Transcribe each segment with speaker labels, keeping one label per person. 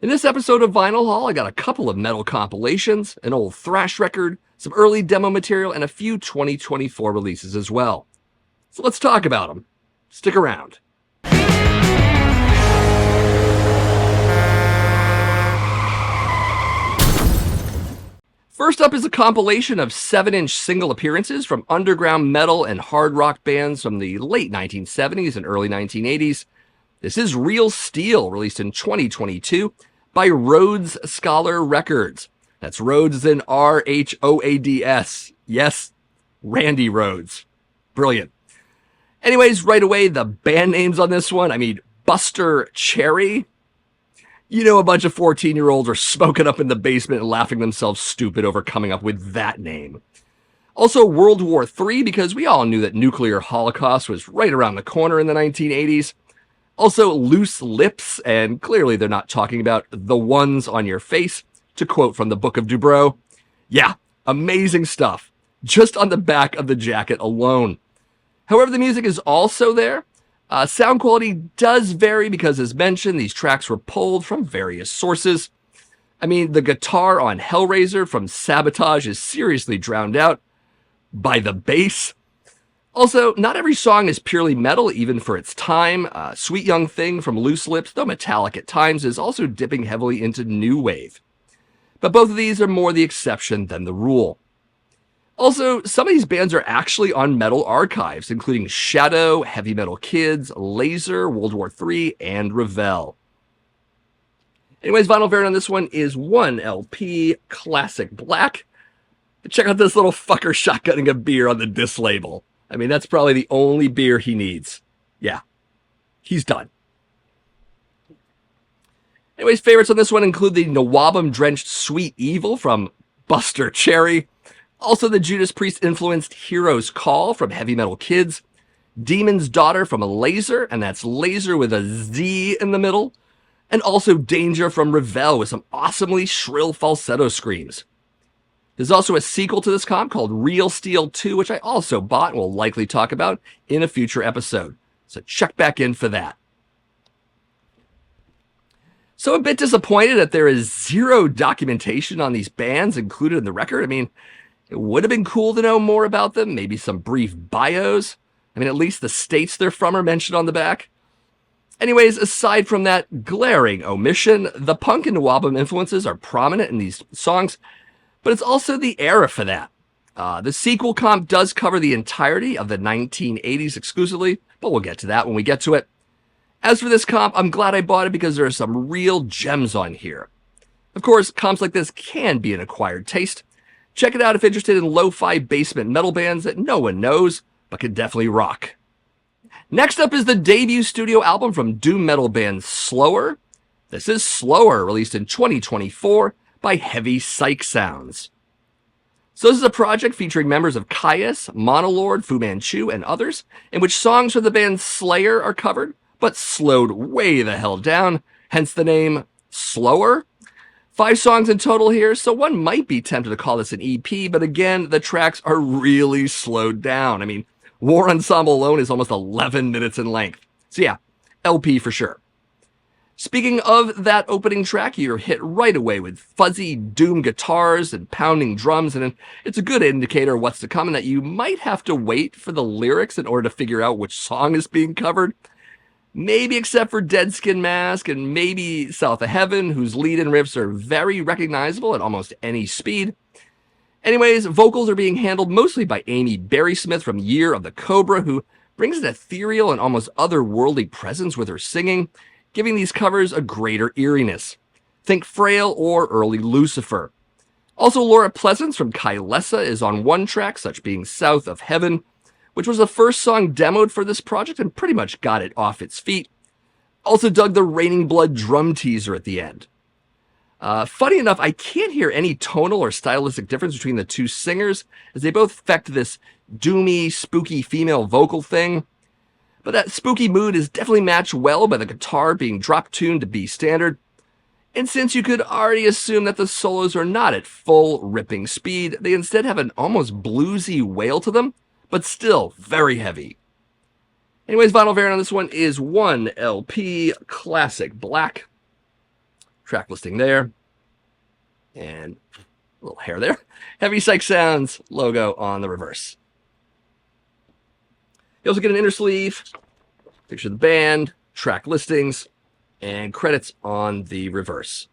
Speaker 1: In this episode of Vinyl Haul, I got a couple of metal compilations, an old thrash record, some early demo material, and a few 2024 releases as well. So let's talk about them. Stick around. First up is a compilation of 7-inch single appearances from underground metal and hard rock bands from the late 1970s and early 1980s. This is Real Steel, released in 2022 by Rhodes Scholar Records. That's Rhodes as in R-H-O-A-D-S. Yes, Randy Rhodes. Brilliant. Anyways, right away, the band names on this one. I mean, Buster Cherry. You know, a bunch of 14-year-olds are smoking up in the basement and laughing themselves stupid over coming up with that name. Also, World War III, because we all knew that nuclear holocaust was right around the corner in the 1980s. Also, Loose Lips, and clearly they're not talking about the ones on your face, to quote from the Book of Dubrow. Yeah, amazing stuff, just on the back of the jacket alone. However, the music is also there. Sound quality does vary because, as mentioned, these tracks were pulled from various sources. I mean, the guitar on Hellraiser from Sabotage is seriously drowned out by the bass. Also, not every song is purely metal, even for its time. Sweet Young Thing from Loose Lips, though metallic at times, is also dipping heavily into new wave. But both of these are more the exception than the rule. Also, some of these bands are actually on metal archives, including Shadow, Heavy Metal Kids, Laser, World War III, and Revel. Anyways, vinyl variant on this one is 1 LP Classic Black. But check out this little fucker shotgunning a beer on the disc label. I mean, that's probably the only beer he needs. Yeah, he's done. Anyways, favorites on this one include the Nawabum-drenched Sweet Evil from Buster Cherry. Also, the Judas Priest-influenced Hero's Call from Heavy Metal Kids. Demon's Daughter from Laser, and that's Laser with a Z in the middle. And also Danger from Revel with some awesomely shrill falsetto screams. There's also a sequel to this comp called Real Steel 2, which I also bought and will likely talk about in a future episode. So check back in for that. So a bit disappointed that there is zero documentation on these bands included in the record. I mean, it would have been cool to know more about them, maybe some brief bios. I mean, at least the states they're from are mentioned on the back. Anyways, aside from that glaring omission, the punk and Nawabum influences are prominent in these songs, but it's also the era for that. The sequel comp does cover the entirety of the 1980s exclusively, but we'll get to that when we get to it. As for this comp, I'm glad I bought it because there are some real gems on here. Of course, comps like this can be an acquired taste. Check it out if interested in lo-fi basement metal bands that no one knows, but can definitely rock. Next up is the debut studio album from doom metal band Slower. This is Slower, released in 2024 by Heavy Psych Sounds. So this is a project featuring members of Caius, Monolord, Fu Manchu, and others, in which songs from the band Slayer are covered, but slowed way the hell down, hence the name Slower. 5 songs in total here, so one might be tempted to call this an EP, but again, the tracks are really slowed down. I mean, War Ensemble alone is almost 11 minutes in length. So yeah, LP for sure. Speaking of that opening track, you're hit right away with fuzzy doom guitars and pounding drums, and it's a good indicator of what's to come and that you might have to wait for the lyrics in order to figure out which song is being covered. Maybe except for Dead Skin Mask and maybe South of Heaven, whose lead and riffs are very recognizable at almost any speed. Anyways, vocals are being handled mostly by Amy Berrysmith from Year of the Cobra, who brings an ethereal and almost otherworldly presence with her singing, giving these covers a greater eeriness. Think Frail or early Lucifer. Also, Laura Pleasance from Kylesa is on one track, such being South of Heaven, which was the first song demoed for this project and pretty much got it off its feet. Also dug the Raining Blood drum teaser at the end. Funny enough, I can't hear any tonal or stylistic difference between the two singers, as they both affect this doomy, spooky female vocal thing. But that spooky mood is definitely matched well by the guitar being drop-tuned to B standard. And since you could already assume that the solos are not at full ripping speed, they instead have an almost bluesy wail to them, but still very heavy. Anyways, vinyl variant on this one is 1 LP Classic Black. track listing there. And a little hair there. Heavy Psych Sounds logo on the reverse. You also get an inner sleeve, picture of the band, track listings, and credits on the reverse.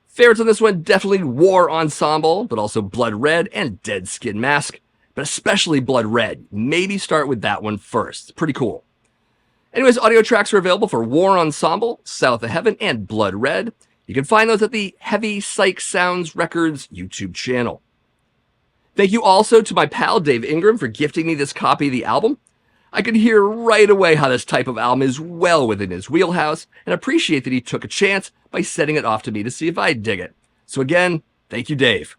Speaker 1: Favorites on this one, definitely War Ensemble, but also Blood Red and Dead Skin Mask, but especially Blood Red. Maybe start with that one first. It's pretty cool. Anyways, audio tracks are available for War Ensemble, South of Heaven, and Blood Red. You can find those at the Heavy Psych Sounds Records YouTube channel. Thank you also to my pal Dave Ingram for gifting me this copy of the album. I could hear right away how this type of album is well within his wheelhouse, and appreciate that he took a chance by sending it off to me to see if I'd dig it. So again, thank you, Dave.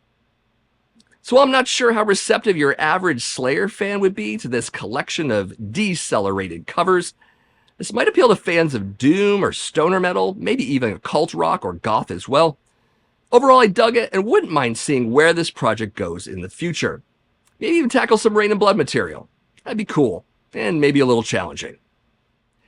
Speaker 1: So while I'm not sure how receptive your average Slayer fan would be to this collection of decelerated covers, this might appeal to fans of doom or stoner metal, maybe even occult rock or goth as well. Overall, I dug it and wouldn't mind seeing where this project goes in the future. Maybe even tackle some Rain and Blood material. That'd be cool, and maybe a little challenging.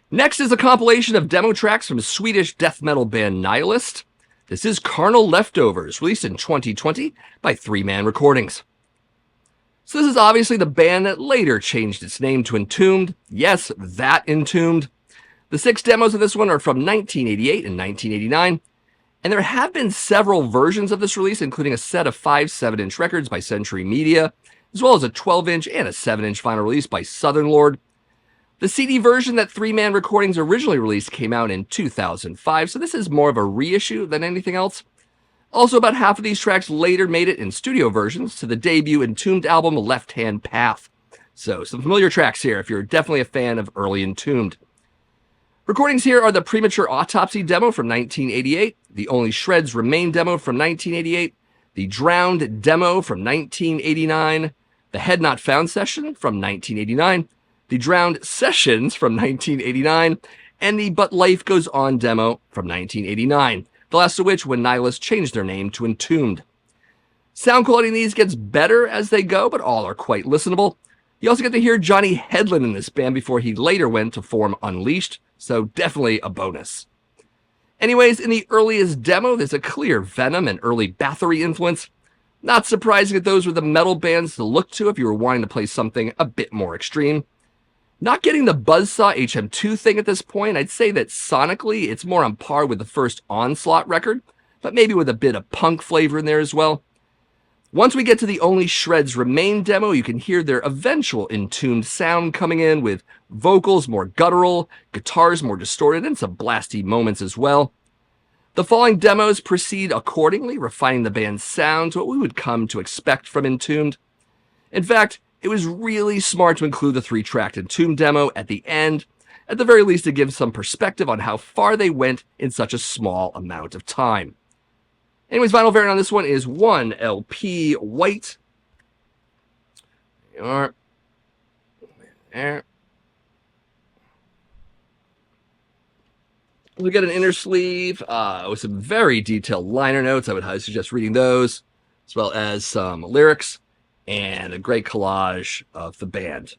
Speaker 1: Next is a compilation of demo tracks from Swedish death metal band Nihilist. This is Carnal Leftovers, released in 2020 by 3-Man Recordings. So this is obviously the band that later changed its name to Entombed. Yes, that Entombed. The 6 demos of this one are from 1988 and 1989, and there have been several versions of this release, including a set of 5 7-inch records by Century Media, as well as a 12-inch and a 7-inch final release by Southern Lord. The CD version that 3-Man Recordings originally released came out in 2005, so this is more of a reissue than anything else. Also, about half of these tracks later made it in studio versions to the debut Entombed album Left Hand Path. So, some familiar tracks here if you're definitely a fan of early Entombed. Recordings here are the Premature Autopsy demo from 1988, the Only Shreds Remain demo from 1988, the Drowned demo from 1989, the Head Not Found session from 1989, the Drowned Sessions from 1989, and the But Life Goes On demo from 1989, the last of which when Nihilist changed their name to Entombed. Sound quality in these gets better as they go, but all are quite listenable. You also get to hear Johnny Headland in this band before he later went to form Unleashed, so definitely a bonus. Anyways, in the earliest demo, there's a clear Venom and early Bathory influence. Not surprising that those were the metal bands to look to if you were wanting to play something a bit more extreme. Not getting the Buzzsaw HM2 thing at this point, I'd say that sonically it's more on par with the first Onslaught record, but maybe with a bit of punk flavor in there as well. Once we get to the Only Shreds Remain demo, you can hear their eventual Entombed sound coming in with vocals more guttural, guitars more distorted, and some blasty moments as well. The following demos proceed accordingly, refining the band's sound to what we would come to expect from Entombed. In fact, it was really smart to include the 3-track Entombed demo at the end, at the very least to give some perspective on how far they went in such a small amount of time. Anyways, vinyl variant on this one is 1 LP white. There you are. There. We get an inner sleeve with some very detailed liner notes. I would highly suggest reading those, as well as some lyrics and a great collage of the band.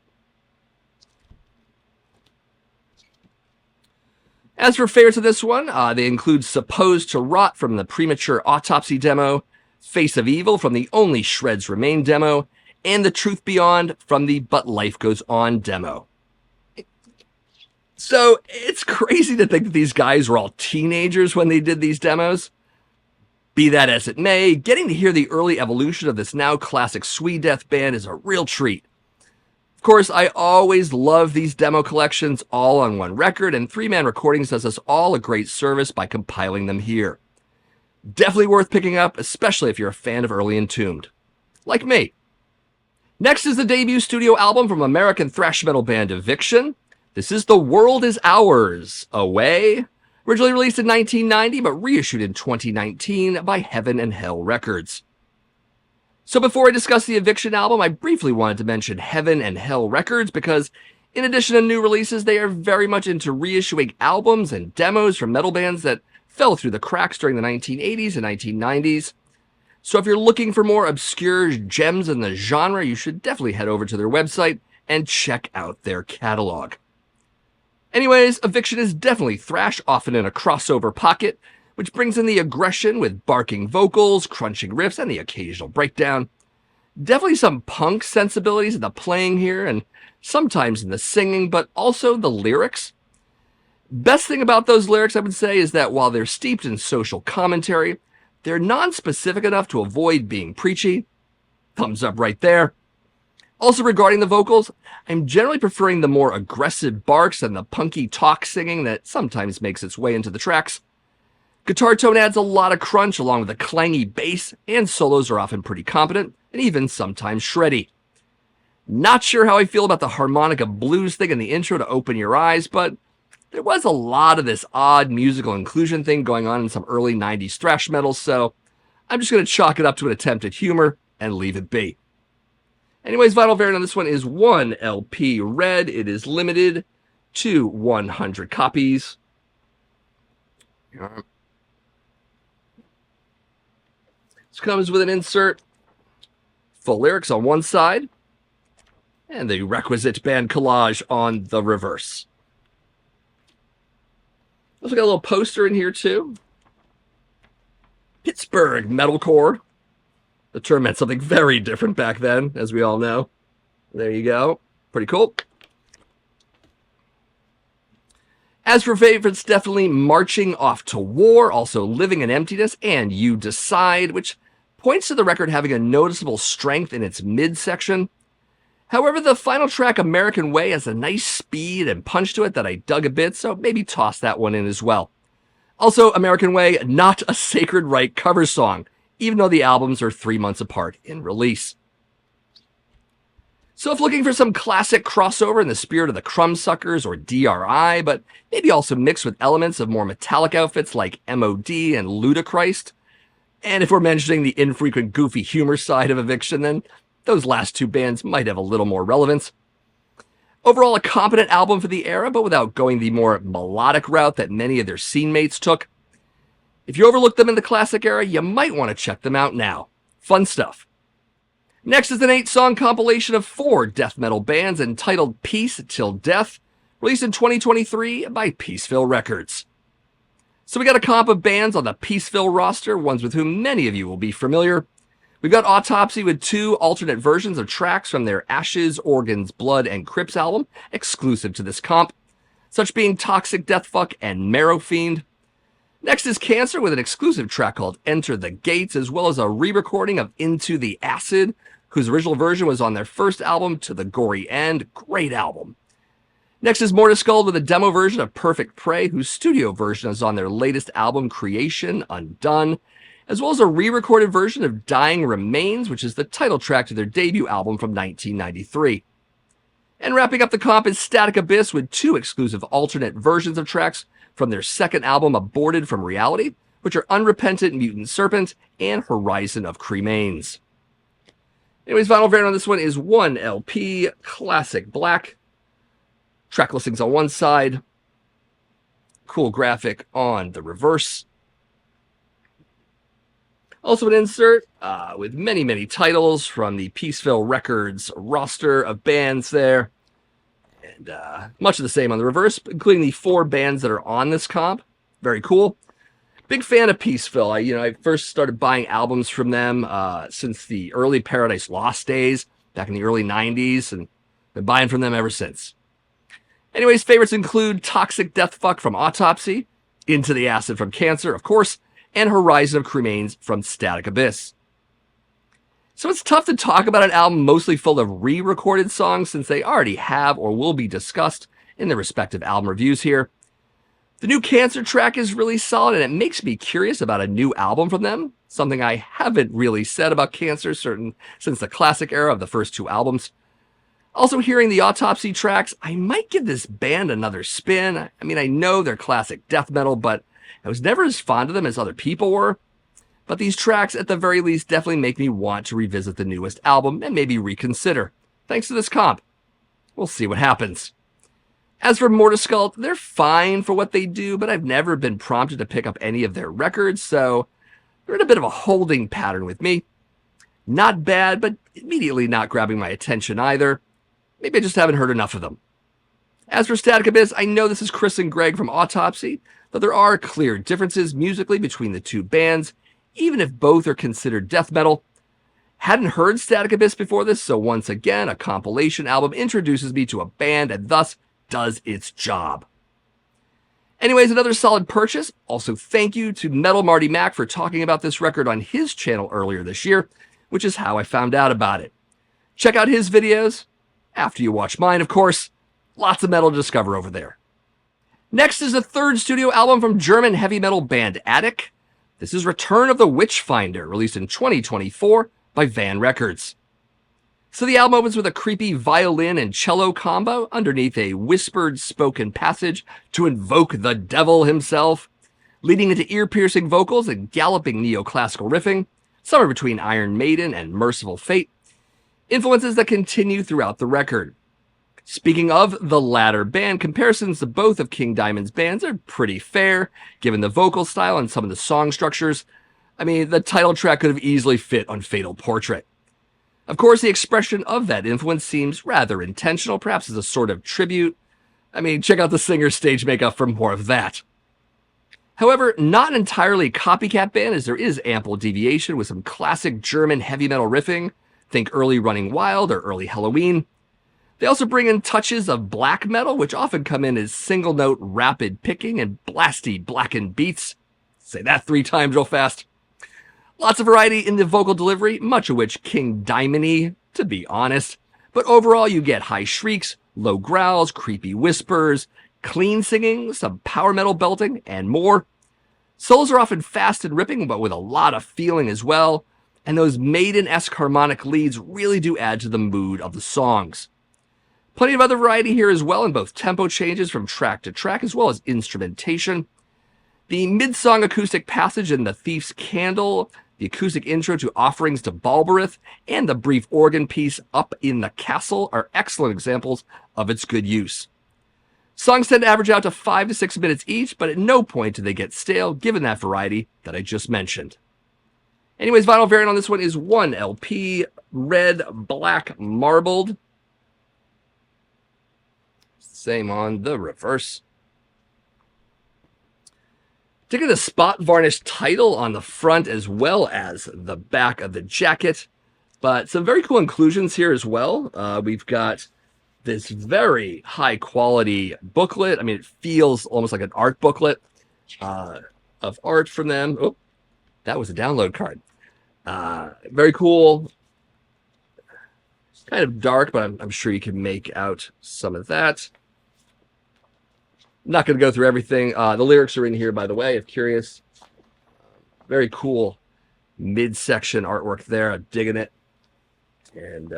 Speaker 1: As for favorites of this one, they include Supposed to Rot from the Premature Autopsy demo, Face of Evil from the Only Shreds Remain demo, and The Truth Beyond from the But Life Goes On demo. So it's crazy to think that these guys were all teenagers when they did these demos. Be that as it may, getting to hear the early evolution of this now classic Swede death band is a real treat. Of course, I always love these demo collections all on one record, and 3-Man Recordings does us all a great service by compiling them here. Definitely worth picking up, especially if you're a fan of early Entombed. Like me. Next is the debut studio album from American thrash metal band Eviction. This is The World Is Ours, Away. Originally released in 1990, but reissued in 2019 by Heaven and Hell Records. So before I discuss the Eviction album, I briefly wanted to mention Heaven and Hell Records because in addition to new releases, they are very much into reissuing albums and demos from metal bands that fell through the cracks during the 1980s and 1990s. So if you're looking for more obscure gems in the genre, you should definitely head over to their website and check out their catalog. Anyways, Eviction is definitely thrash, often in a crossover pocket, which brings in the aggression with barking vocals, crunching riffs, and the occasional breakdown. Definitely some punk sensibilities in the playing here, and sometimes in the singing, but also the lyrics. Best thing about those lyrics, I would say, is that while they're steeped in social commentary, they're non-specific enough to avoid being preachy. Thumbs up right there. Also, regarding the vocals, I'm generally preferring the more aggressive barks and the punky talk singing that sometimes makes its way into the tracks. Guitar tone adds a lot of crunch along with a clangy bass, and solos are often pretty competent and even sometimes shreddy. Not sure how I feel about the harmonica blues thing in the intro to Open Your Eyes, but there was a lot of this odd musical inclusion thing going on in some early 90s thrash metal, so I'm just going to chalk it up to an attempt at humor and leave it be. Anyways, vinyl variant on this one is 1 LP red. It is limited to 100 copies. This comes with an insert, full lyrics on one side, and the requisite band collage on the reverse. Also got a little poster in here too. Pittsburgh metalcore. The term meant something very different back then, as we all know. There you go. Pretty cool. As for favorites, definitely Marching Off to War, also Living in Emptiness, and You Decide, which points to the record having a noticeable strength in its midsection. However, the final track, American Way, has a nice speed and punch to it that I dug a bit, so maybe toss that one in as well. Also, American Way, not a Sacred Right cover song, even though the albums are 3 months apart in release. So if looking for some classic crossover in the spirit of the Crumbsuckers or DRI, but maybe also mixed with elements of more metallic outfits like MOD and Ludachrist, and if we're mentioning the infrequent goofy humor side of Eviction, then those last two bands might have a little more relevance. Overall, a competent album for the era, but without going the more melodic route that many of their scene mates took. If you overlooked them in the classic era, you might want to check them out now. Fun stuff. Next is an 8-song compilation of 4 death metal bands entitled Peace Till Death, released in 2023 by Peaceville Records. So we got a comp of bands on the Peaceville roster, ones with whom many of you will be familiar. We've got Autopsy with 2 alternate versions of tracks from their Ashes, Organs, Blood, and Crypts album, exclusive to this comp, such being Toxic Deathfuck and Marrow Fiend. Next is Cancer with an exclusive track called Enter the Gates, as well as a re-recording of Into the Acid, whose original version was on their first album, To the Gory End. Great album. Next is Mortis Skull with a demo version of Perfect Prey, whose studio version is on their latest album, Creation Undone, as well as a re-recorded version of Dying Remains, which is the title track to their debut album from 1993. And wrapping up the comp is Static Abyss with 2 exclusive alternate versions of tracks from their second album, Aborted from Reality, which are Unrepentant Mutant Serpent and Horizon of Cremains. Anyways, vinyl variant on this one is 1 LP, classic black. Track listings on one side. Cool graphic on the reverse. Also an insert with many, many titles from the Peaceville Records roster of bands there. And much of the same on the reverse, including the 4 bands that are on this comp. Very cool. Big fan of Peaceville. I first started buying albums from them since the early Paradise Lost days, back in the early 90s, and been buying from them ever since. Anyways, favorites include Toxic Deathfuck from Autopsy, Into the Acid from Cancer, of course, and Horizon of Cremains from Static Abyss. So it's tough to talk about an album mostly full of re-recorded songs since they already have or will be discussed in their respective album reviews here. The new Cancer track is really solid and it makes me curious about a new album from them, something I haven't really said about Cancer since the classic era of the first 2 albums. Also hearing the Autopsy tracks, I might give this band another spin. I mean, I know they're classic death metal, but I was never as fond of them as other people were. But these tracks, at the very least, definitely make me want to revisit the newest album and maybe reconsider. Thanks to this comp. We'll see what happens. As for Mortis Skull, they're fine for what they do, but I've never been prompted to pick up any of their records, so they're in a bit of a holding pattern with me. Not bad, but immediately not grabbing my attention either. Maybe I just haven't heard enough of them. As for Static Abyss, I know this is Chris and Greg from Autopsy, though there are clear differences musically between the two bands, even if both are considered death metal. Hadn't heard Static Abyss before this, so once again, a compilation album introduces me to a band and thus does its job. Anyways, another solid purchase. Also, thank you to Metal Marty Mac for talking about this record on his channel earlier this year, which is how I found out about it. Check out his videos, after you watch mine, of course. Lots of metal to discover over there. Next is the third studio album from German heavy metal band Attic. This is Return of the Witchfinder, released in 2024 by Van Records. So the album opens with a creepy violin and cello combo underneath a whispered spoken passage to invoke the devil himself, leading into ear-piercing vocals and galloping neoclassical riffing, somewhere between Iron Maiden and Merciful Fate, influences that continue throughout the record. Speaking of the latter band, comparisons to both of King Diamond's bands are pretty fair, given the vocal style and some of the song structures. I mean, the title track could have easily fit on Fatal Portrait. Of course, the expression of that influence seems rather intentional, perhaps as a sort of tribute. I mean, check out the singer's stage makeup for more of that. However, not an entirely copycat band, as there is ample deviation with some classic German heavy metal riffing. Think early Running Wild or early Halloween. They also bring in touches of black metal, which often come in as single-note rapid picking and blasty blackened beats. Say that 3 times real fast. Lots of variety in the vocal delivery, much of which King Diamond-y, to be honest. But overall, you get high shrieks, low growls, creepy whispers, clean singing, some power metal belting, and more. Solos are often fast and ripping, but with a lot of feeling as well. And those Maiden-esque harmonic leads really do add to the mood of the songs. Plenty of other variety here as well, in both tempo changes from track to track, as well as instrumentation. The mid-song acoustic passage in The Thief's Candle, the acoustic intro to Offerings to Balberith, and the brief organ piece Up in the Castle are excellent examples of its good use. Songs tend to average out to 5 to 6 minutes each, but at no point do they get stale, given that variety that I just mentioned. Anyways, vinyl variant on this one is 1 LP, red, black, marbled. Same on the reverse. Taking the spot varnish title on the front as well as the back of the jacket. But some very cool inclusions here as well. We've got this very high quality booklet. I mean, it feels almost like an art booklet of art from them. Oh, that was a download card. Very cool. Kind of dark, but I'm sure you can make out some of that. Not going to go through everything. The lyrics are in here, by the way, if curious. Very cool midsection artwork there. I'm digging it. And,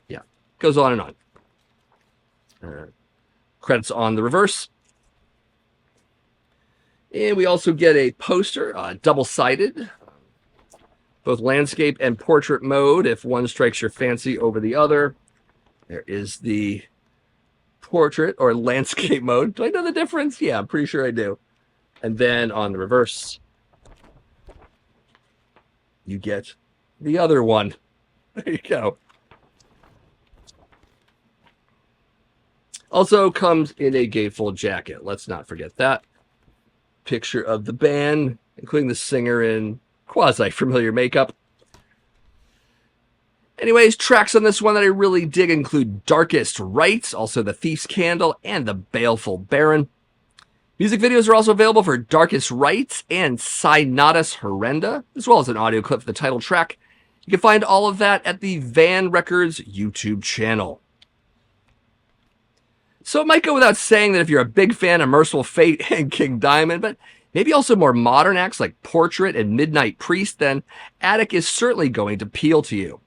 Speaker 1: yeah, goes on and on. Credits on the reverse. And we also get a poster, double-sided. Both landscape and portrait mode, if one strikes your fancy over the other. There is the portrait or landscape mode. Do I know the difference? Yeah, I'm pretty sure I do. And then on the reverse, you get the other one. There you go. Also comes in a gatefold jacket. Let's not forget that. Picture of the band, including the singer in quasi-familiar makeup. Anyways, tracks on this one that I really dig include Darkest Rites, also The Thief's Candle, and The Baleful Baron. Music videos are also available for Darkest Rites and Synotus Horrenda, as well as an audio clip for the title track. You can find all of that at the Van Records YouTube channel. So it might go without saying that if you're a big fan of Merciful Fate and King Diamond, but maybe also more modern acts like Portrait and Midnight Priest, then Attic is certainly going to appeal to you.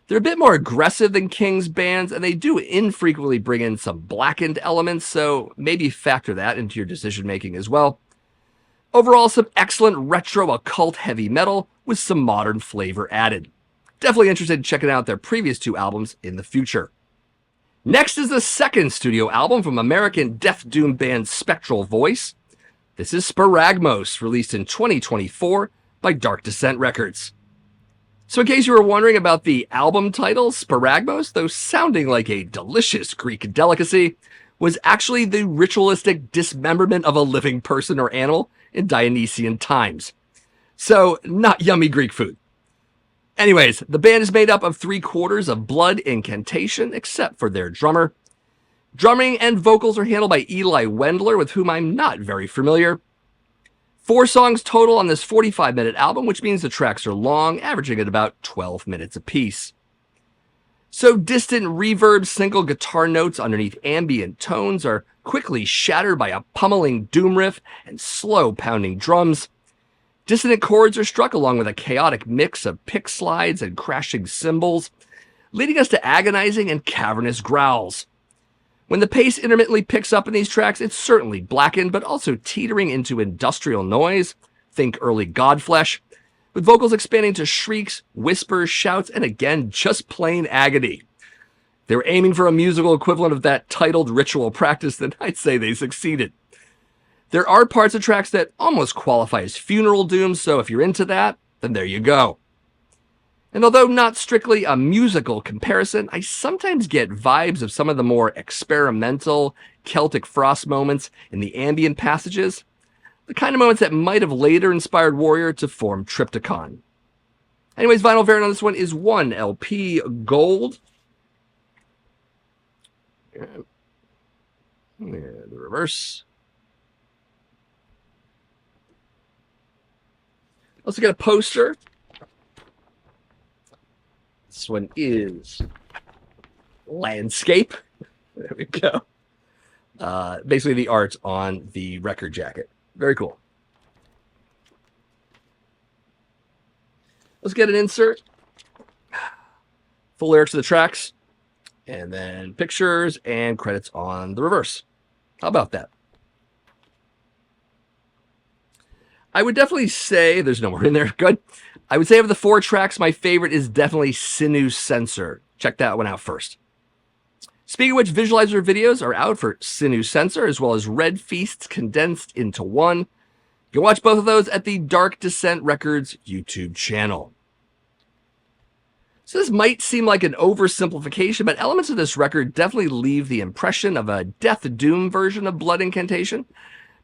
Speaker 1: They're a bit more aggressive than King's bands, and they do infrequently bring in some blackened elements, so maybe factor that into your decision-making as well. Overall, some excellent retro occult heavy metal with some modern flavor added. Definitely interested in checking out their previous 2 albums in the future. Next is the second studio album from American death doom band Spectral Voice. This is Sparagmos, released in 2024 by Dark Descent Records. So in case you were wondering about the album title, Sparagmos, though sounding like a delicious Greek delicacy, was actually the ritualistic dismemberment of a living person or animal in Dionysian times. So, not yummy Greek food. Anyways, the band is made up of 3/4 of blood incantation, except for their drummer. Drumming and vocals are handled by Eli Wendler, with whom I'm not very familiar. 4 songs total on this 45-minute album, which means the tracks are long, averaging at about 12 minutes apiece. So distant reverb single guitar notes underneath ambient tones are quickly shattered by a pummeling doom riff and slow pounding drums. Dissonant chords are struck along with a chaotic mix of pick slides and crashing cymbals, leading us to agonizing and cavernous growls. When the pace intermittently picks up in these tracks, it's certainly blackened, but also teetering into industrial noise, think early Godflesh, with vocals expanding to shrieks, whispers, shouts, and again, just plain agony. If they were aiming for a musical equivalent of that titled ritual practice, then I'd say they succeeded. There are parts of tracks that almost qualify as funeral doom, so if you're into that, then there you go. And although not strictly a musical comparison, I sometimes get vibes of some of the more experimental Celtic Frost moments in the ambient passages, the kind of moments that might have later inspired Warrior to form Triptychon. Anyways, vinyl variant on this one is 1 LP gold. And the reverse. Also got a poster. This one is landscape. There we go. Basically the art on the record jacket. Very cool. Let's get an insert. Full lyrics of the tracks. And then pictures and credits on the reverse. How about that? I would definitely say, there's no more in there, good. I would say of the 4 tracks, my favorite is definitely Sinew Sensor. Check that one out first. Speaking of which, visualizer videos are out for Sinew Sensor, as well as Red Feasts condensed into one. You can watch both of those at the Dark Descent Records YouTube channel. So this might seem like an oversimplification, but elements of this record definitely leave the impression of a Death Doom version of Blood Incantation,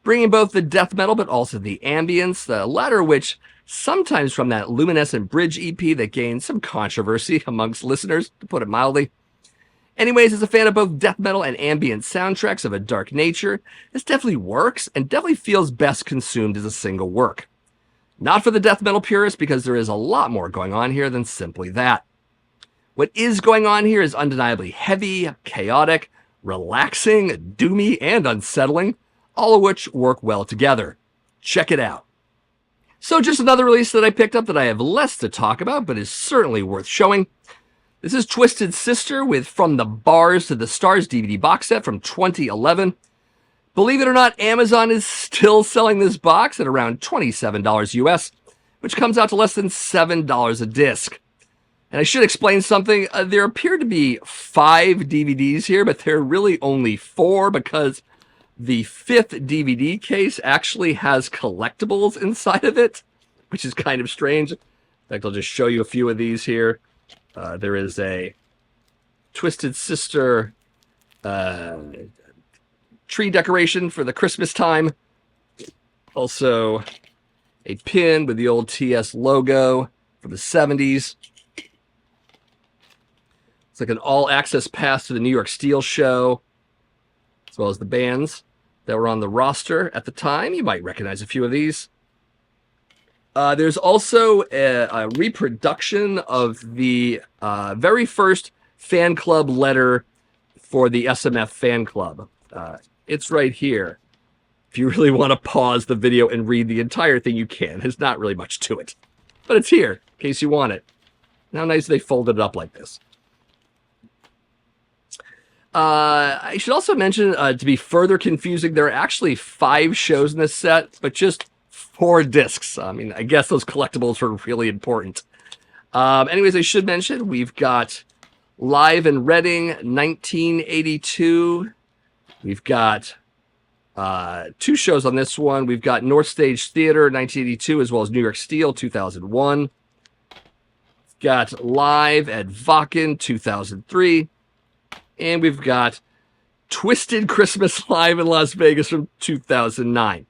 Speaker 1: bringing both the death metal but also the ambience, the latter of which sometimes from that Luminescent Bridge EP that gained some controversy amongst listeners, to put it mildly. Anyways, as a fan of both death metal and ambient soundtracks of a dark nature, this definitely works and definitely feels best consumed as a single work. Not for the death metal purist, because there is a lot more going on here than simply that. What is going on here is undeniably heavy, chaotic, relaxing, doomy, and unsettling, all of which work well together. Check it out. So just another release that I picked up that I have less to talk about, but is certainly worth showing. This is Twisted Sister with From the Bars to the Stars DVD box set from 2011. Believe it or not, Amazon is still selling this box at around $27 US, which comes out to less than $7 a disc. And I should explain something. There appear to be 5 DVDs here, but there are really only 4 because the 5th DVD case actually has collectibles inside of it, which is kind of strange. In fact, I'll just show you a few of these here. There is a Twisted Sister tree decoration for the Christmas time. Also, a pin with the old TS logo from the 70s. It's like an all-access pass to the New York Steel show, as well as the bands that were on the roster at the time. You might recognize a few of these. There's also a reproduction of the very first fan club letter for the SMF fan club. It's right here. If you really want to pause the video and read the entire thing, you can. There's not really much to it. But it's here, in case you want it. How nice they folded it up like this. I should also mention, to be further confusing, there are actually 5 shows in this set, but just 4 discs. I mean, I guess those collectibles were really important. Anyways, I should mention, we've got Live in Reading, 1982. We've got 2 shows on this one. We've got North Stage Theater, 1982, as well as New York Steel, 2001. We've got Live at Wacken, 2003. And we've got Twisted Christmas Live in Las Vegas from 2009.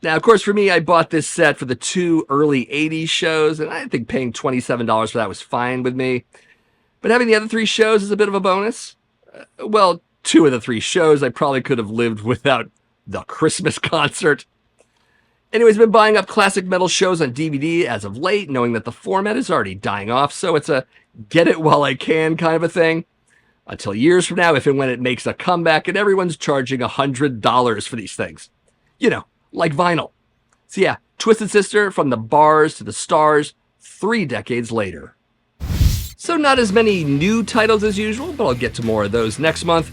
Speaker 1: Now, of course, for me, I bought this set for the 2 early 80s shows, and I think paying $27 for that was fine with me. But having the other 3 shows is a bit of a bonus. Well, 2 of the 3 shows I probably could have lived without the Christmas concert. Anyways, I've been buying up classic metal shows on DVD as of late, knowing that the format is already dying off, so it's a get it while I can kind of a thing. Until years from now, if and when it makes a comeback and everyone's charging $100 for these things. You know, like vinyl. So yeah, Twisted Sister, From the Bars to the Stars, 3 decades later. So not as many new titles as usual, but I'll get to more of those next month.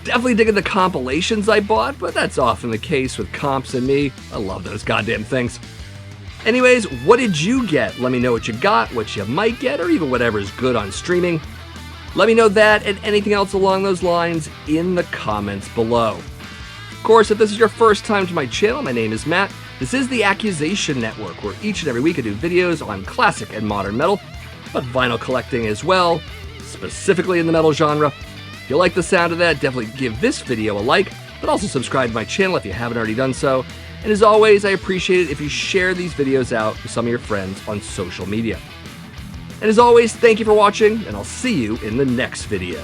Speaker 1: Definitely digging the compilations I bought, but that's often the case with comps and me. I love those goddamn things. Anyways, what did you get? Let me know what you got, what you might get, or even whatever is good on streaming. Let me know that and anything else along those lines in the comments below. Of course, if this is your first time to my channel, my name is Matt. This is the Accusation Network, where each and every week I do videos on classic and modern metal, but vinyl collecting as well, specifically in the metal genre. If you like the sound of that, definitely give this video a like, but also subscribe to my channel if you haven't already done so. And as always, I appreciate it if you share these videos out with some of your friends on social media. And as always, thank you for watching, and I'll see you in the next video.